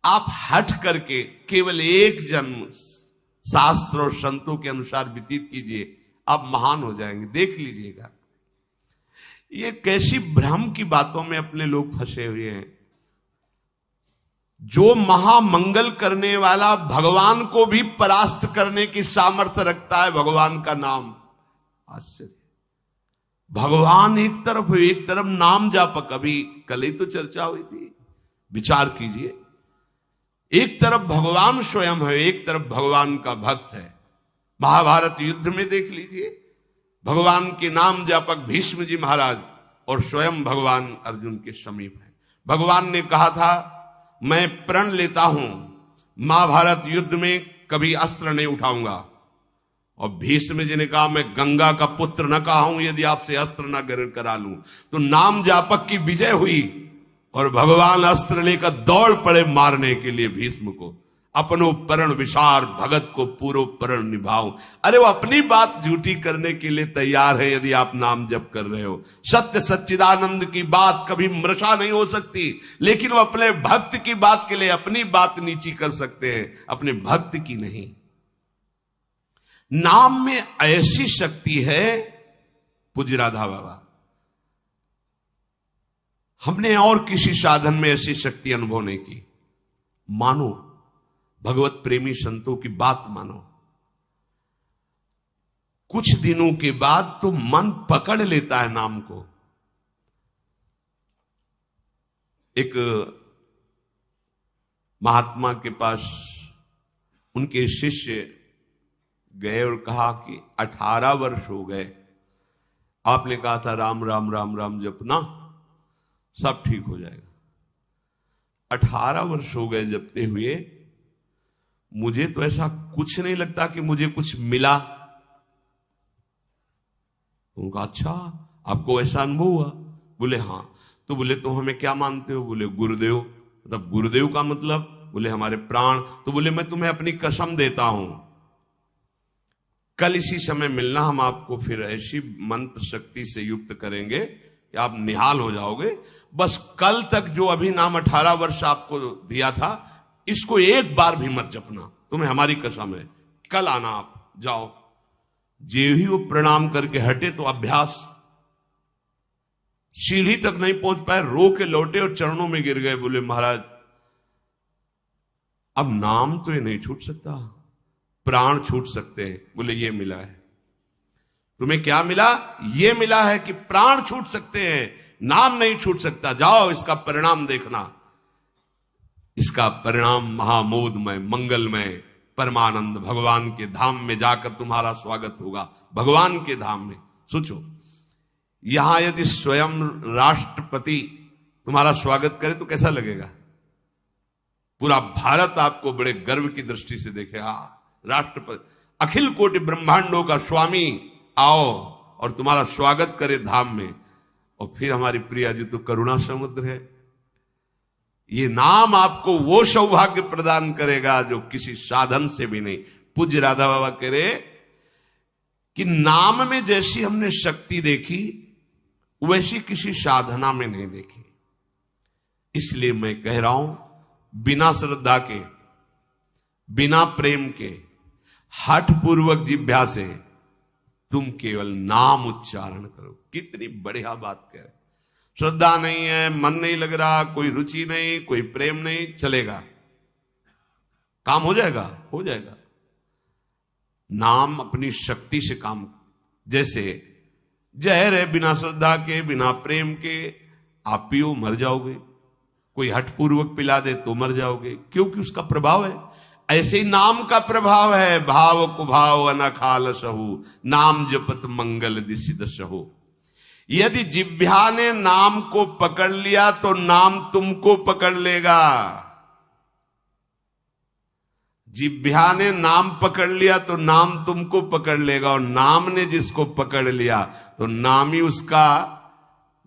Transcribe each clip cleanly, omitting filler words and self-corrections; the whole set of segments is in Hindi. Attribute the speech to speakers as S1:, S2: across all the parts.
S1: आप हट करके केवल एक जन्म शास्त्र और संतों के अनुसार व्यतीत कीजिए, आप महान हो जाएंगे, देख लीजिएगा। ये कैसी भ्रम की बातों में अपने लोग फंसे हुए हैं। जो महामंगल करने वाला भगवान को भी परास्त करने की सामर्थ्य रखता है, भगवान का नाम। आश्चर्य, भगवान एक तरफ नाम जापक। अभी कल ही तो चर्चा हुई थी, विचार कीजिए। एक तरफ भगवान स्वयं है, एक तरफ भगवान का भक्त है। महाभारत युद्ध में देख लीजिए, भगवान के नाम जापक भीष्म जी महाराज और स्वयं भगवान अर्जुन के समीप है। भगवान ने कहा था मैं प्रण लेता हूं, महाभारत युद्ध में कभी अस्त्र नहीं उठाऊंगा। और भीष्म जी ने कहा मैं गंगा का पुत्र न कहा हूं यदि आपसे अस्त्र न ग्रहण करा लूं। तो नाम जापक की विजय हुई और भगवान अस्त्र लेकर दौड़ पड़े मारने के लिए भीष्म को। अपनो परण विशार भगत को पूरो परण निभाऊं। अरे वो अपनी बात झूठी करने के लिए तैयार है यदि आप नाम जप कर रहे हो। सत्य सच्चिदानंद की बात कभी मृषा नहीं हो सकती, लेकिन वो अपने भक्त की बात के लिए अपनी बात नीची कर सकते हैं, अपने भक्त की नहीं। नाम में ऐसी शक्ति है, पूज्य राधा बाबा, हमने और किसी साधन में ऐसी शक्ति अनुभव नहीं की। मानो, भगवत प्रेमी संतों की बात मानो, कुछ दिनों के बाद तो मन पकड़ लेता है नाम को। एक महात्मा के पास उनके शिष्य गए और कहा कि 18 वर्ष हो गए, आपने कहा था राम राम राम राम जपना, सब ठीक हो जाएगा। 18 वर्ष हो गए जपते हुए, मुझे तो ऐसा कुछ नहीं लगता कि मुझे कुछ मिला। उनका अच्छा, आपको ऐसा अनुभव हुआ? बोले हाँ। तो बोले तो हमें क्या मानते हो? बोले गुरुदेव। मतलब गुरुदेव का मतलब? बोले हमारे प्राण। तो बोले मैं तुम्हें अपनी कसम देता हूं, कल इसी समय मिलना, हम आपको फिर ऐसी मंत्र शक्ति से युक्त करेंगे कि आप निहाल हो जाओगे। बस कल तक जो अभी नाम 18 वर्ष आपको दिया था, इसको एक बार भी मत जपना, तुम्हें हमारी कसम है। कल आना, आप जाओ। जे ही वो प्रणाम करके हटे तो अभ्यास, सीढ़ी तक नहीं पहुंच पाए, रो के लौटे और चरणों में गिर गए। बोले महाराज अब नाम तो ये नहीं छूट सकता, प्राण छूट सकते हैं। बोले ये मिला है। तुम्हें क्या मिला? ये मिला है कि प्राण छूट सकते हैं, नाम नहीं छूट सकता। जाओ, इसका परिणाम देखना। इसका परिणाम महामोदमय, मंगलमय, परमानंद भगवान के धाम में जाकर तुम्हारा स्वागत होगा। भगवान के धाम में सोचो, यहां यदि स्वयं राष्ट्रपति तुम्हारा स्वागत करे तो कैसा लगेगा? पूरा भारत आपको बड़े गर्व की दृष्टि से देखे। राष्ट्रपति, अखिल कोटि ब्रह्मांडों का स्वामी आओ और तुम्हारा स्वागत करे धाम में। और फिर हमारी प्रिया जी तो करुणा समुद्र है। ये नाम आपको वो सौभाग्य प्रदान करेगा जो किसी साधन से भी नहीं। पूज्य राधा बाबा कह रहे कि नाम में जैसी हमने शक्ति देखी, वैसी किसी साधना में नहीं देखी। इसलिए मैं कह रहा हूं, बिना श्रद्धा के, बिना प्रेम के, हठ पूर्वक जिह्वा से तुम केवल नाम उच्चारण करो। कितनी बढ़िया बात कह रहे। श्रद्धा नहीं है, मन नहीं लग रहा, कोई रुचि नहीं, कोई प्रेम नहीं, चलेगा, काम हो जाएगा, हो जाएगा। नाम अपनी शक्ति से काम, जैसे जहर है, बिना श्रद्धा के, बिना प्रेम के आप पियो, मर जाओगे। कोई हठपूर्वक पिला दे तो मर जाओगे, क्योंकि उसका प्रभाव है। ऐसे ही नाम का प्रभाव है। भाव कुभाव अनखाल सहु, नाम जपत मंगल दिसिद सहु। यदि जिह्वा ने नाम को पकड़ लिया तो नाम तुमको पकड़ लेगा। जिह्वा ने नाम पकड़ लिया तो नाम तुमको पकड़ लेगा, और नाम ने जिसको पकड़ लिया तो नाम ही उसका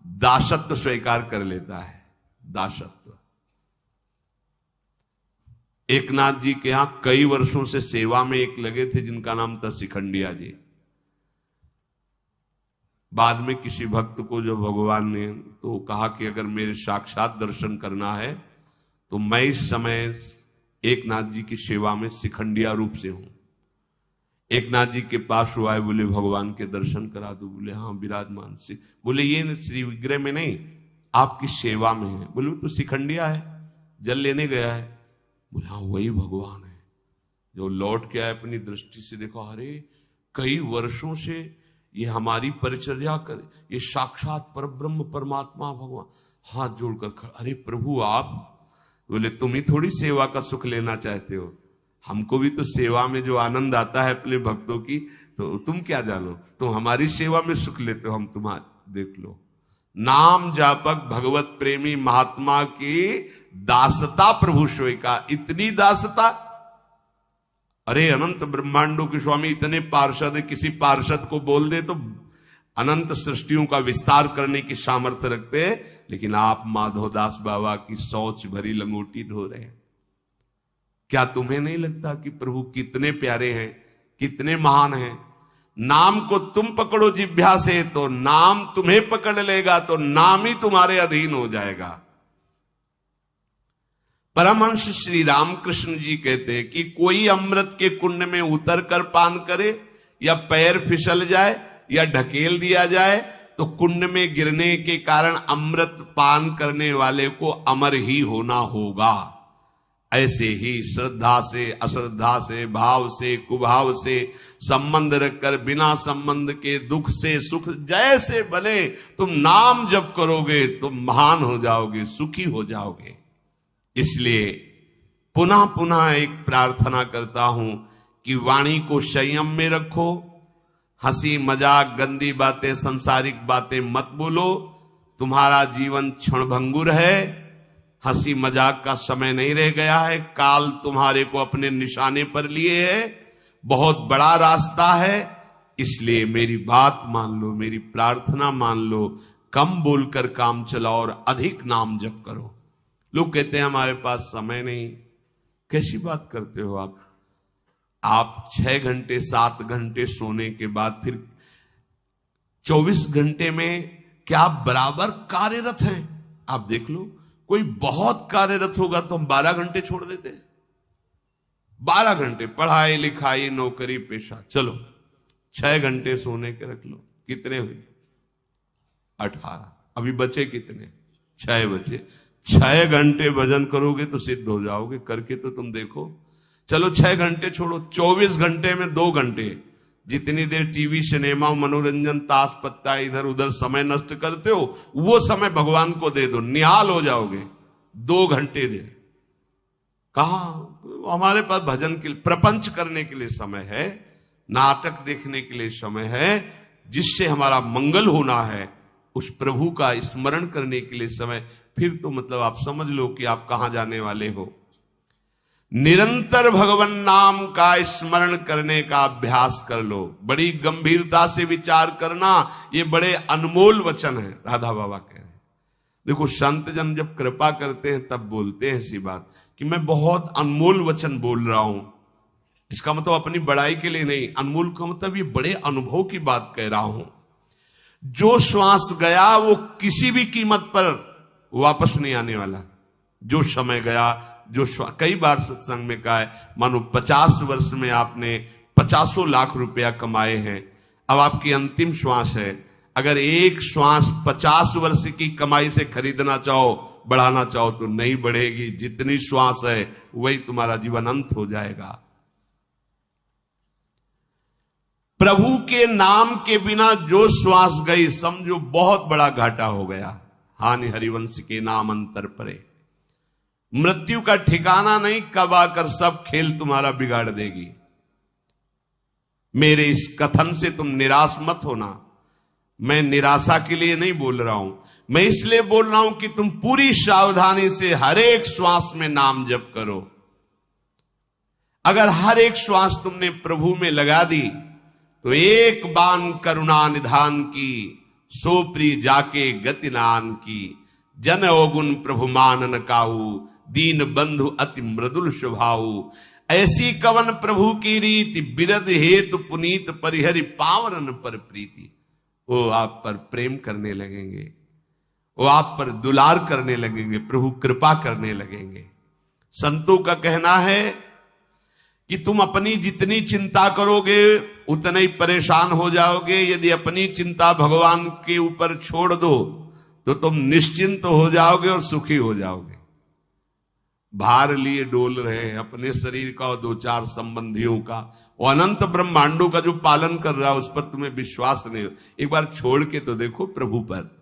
S1: दासत्व स्वीकार कर लेता है। दासत्व। एकनाथ जी के यहां कई वर्षों से सेवा में एक लगे थे जिनका नाम था शिखंडिया जी। बाद में किसी भक्त को जो भगवान ने तो कहा कि अगर मेरे साक्षात दर्शन करना है तो मैं इस समय एक नाथ जी की सेवा में शिखंडिया रूप से हूं। एक नाथ जी के पास हुआ है, बोले भगवान के दर्शन करा दो। बोले हाँ विराजमान से। बोले ये श्री विग्रह में नहीं, आपकी सेवा में है। बोले तो शिखंडिया है, जल लेने गया है। बोले हाँ वही भगवान है। जो लौट के आए अपनी दृष्टि से देखो, अरे कई वर्षों से ये हमारी परिचर्या कर, ये साक्षात परब्रह्म परमात्मा भगवान। हाथ जोड़कर खड़ा, अरे प्रभु आप। बोले तुम ही थोड़ी सेवा का सुख लेना चाहते हो, हमको भी तो सेवा में जो आनंद आता है अपने भक्तों की, तो तुम क्या जानो, तुम हमारी सेवा में सुख लेते हो, हम तुम्हारे देख लो। नाम जापक भगवत प्रेमी महात्मा की दासता प्रभु सोई का। इतनी दासता, अरे अनंत ब्रह्मांडों के स्वामी इतने पार्षद है, किसी पार्षद को बोल दे तो अनंत सृष्टियों का विस्तार करने की सामर्थ्य रखते हैं, लेकिन आप माधवदास बाबा की शौच भरी लंगोटी ढो रहे हैं। क्या तुम्हें नहीं लगता कि प्रभु कितने प्यारे हैं, कितने महान हैं? नाम को तुम पकड़ो जिह्वा से तो नाम तुम्हें पकड़ लेगा, तो नाम ही तुम्हारे अधीन हो जाएगा। परमहंस श्री रामकृष्ण जी कहते हैं कि कोई अमृत के कुंड में उतर कर पान करे, या पैर फिसल जाए या ढकेल दिया जाए, तो कुंड में गिरने के कारण अमृत पान करने वाले को अमर ही होना होगा। ऐसे ही श्रद्धा से, अश्रद्धा से, भाव से, कुभाव से संबंध रखकर बिना संबंध के दुख से सुख जैसे बने तुम नाम जप करोगे तुम महान हो जाओगे, सुखी हो जाओगे। इसलिए पुनः पुनः एक प्रार्थना करता हूं कि वाणी को संयम में रखो, हंसी मजाक गंदी बातें सांसारिक बातें मत बोलो। तुम्हारा जीवन क्षणभंगुर है, हंसी मजाक का समय नहीं रह गया है, काल तुम्हारे को अपने निशाने पर लिए है, बहुत बड़ा रास्ता है। इसलिए मेरी बात मान लो, मेरी प्रार्थना मान लो, कम बोलकर काम चलाओ और अधिक नाम जप करो। लोग कहते हैं हमारे पास समय नहीं। कैसी बात करते हो आप 6 घंटे 7 घंटे सोने के बाद फिर 24 घंटे में क्या आप बराबर कार्यरत हैं? आप देख लो, कोई बहुत कार्यरत होगा तो हम 12 घंटे छोड़ देते हैं। 12 घंटे पढ़ाई लिखाई नौकरी पेशा, चलो 6 घंटे सोने के रख लो। कितने हुए? 18। अभी बचे कितने? 6 बचे। 6 घंटे भजन करोगे तो सिद्ध हो जाओगे, करके तो तुम देखो। चलो 6 घंटे छोड़ो, 24 घंटे में 2 घंटे, जितनी देर टीवी सिनेमा मनोरंजन ताश पत्ता इधर उधर समय नष्ट करते हो, वो समय भगवान को दे दो, निहाल हो जाओगे। 2 घंटे दे। कहा हमारे पास भजन के लिए, प्रपंच करने के लिए समय है, नाटक देखने के लिए समय है, जिससे हमारा मंगल होना है, उस प्रभु का स्मरण करने के लिए समय। फिर तो मतलब आप समझ लो कि आप कहां जाने वाले हो। निरंतर भगवान नाम का स्मरण करने का अभ्यास कर लो। बड़ी गंभीरता से विचार करना, ये बड़े अनमोल वचन है, राधा बाबा कह रहे हैं। देखो संत जन जब कृपा करते हैं तब बोलते हैं ऐसी बात कि मैं बहुत अनमोल वचन बोल रहा हूं। इसका मतलब अपनी बड़ाई के लिए नहीं, अनमोल का मतलब ये बड़े अनुभव की बात कह रहा हूं। जो श्वास गया वो किसी भी कीमत पर वापस नहीं आने वाला। जो समय गया, जो कई बार सत्संग में कहा है, मानो 50 वर्ष में आपने 50 लाख रुपया कमाए हैं, अब आपकी अंतिम श्वास है। अगर एक श्वास 50 वर्ष की कमाई से खरीदना चाहो, बढ़ाना चाहो तो नहीं बढ़ेगी। जितनी श्वास है वही तुम्हारा जीवन अंत हो जाएगा। प्रभु के नाम के बिना जो श्वास गई, समझो बहुत बड़ा घाटा हो गया। हानि हरिवंश के नाम अंतर परे। मृत्यु का ठिकाना नहीं, कब आकर सब खेल तुम्हारा बिगाड़ देगी। मेरे इस कथन से तुम निराश मत होना। मैं निराशा के लिए नहीं बोल रहा हूं, मैं इसलिए बोल रहा हूं कि तुम पूरी सावधानी से हर एक श्वास में नाम जप करो। अगर हर एक श्वास तुमने प्रभु में लगा दी तो एक बान करुणा निधान की, सो प्री जाके गति नान की। जन अवगुण प्रभु मानन काऊ, दीन बंधु अति मृदुल स्वभाऊ। ऐसी कवन प्रभु की रीति, बिरद हेतु पुनीत परिहरि पावनन पर प्रीति। वो आप पर प्रेम करने लगेंगे, वो आप पर दुलार करने लगेंगे, प्रभु कृपा करने लगेंगे। संतों का कहना है कि तुम अपनी जितनी चिंता करोगे उतने ही परेशान हो जाओगे। यदि अपनी चिंता भगवान के ऊपर छोड़ दो तो तुम निश्चिंत हो जाओगे और सुखी हो जाओगे। भार लिए डोल रहे हैं अपने शरीर का और दो चार संबंधियों का, और अनंत ब्रह्मांडों का जो पालन कर रहा है उस पर तुम्हें विश्वास नहीं हो। एक बार छोड़ के तो देखो प्रभु पर।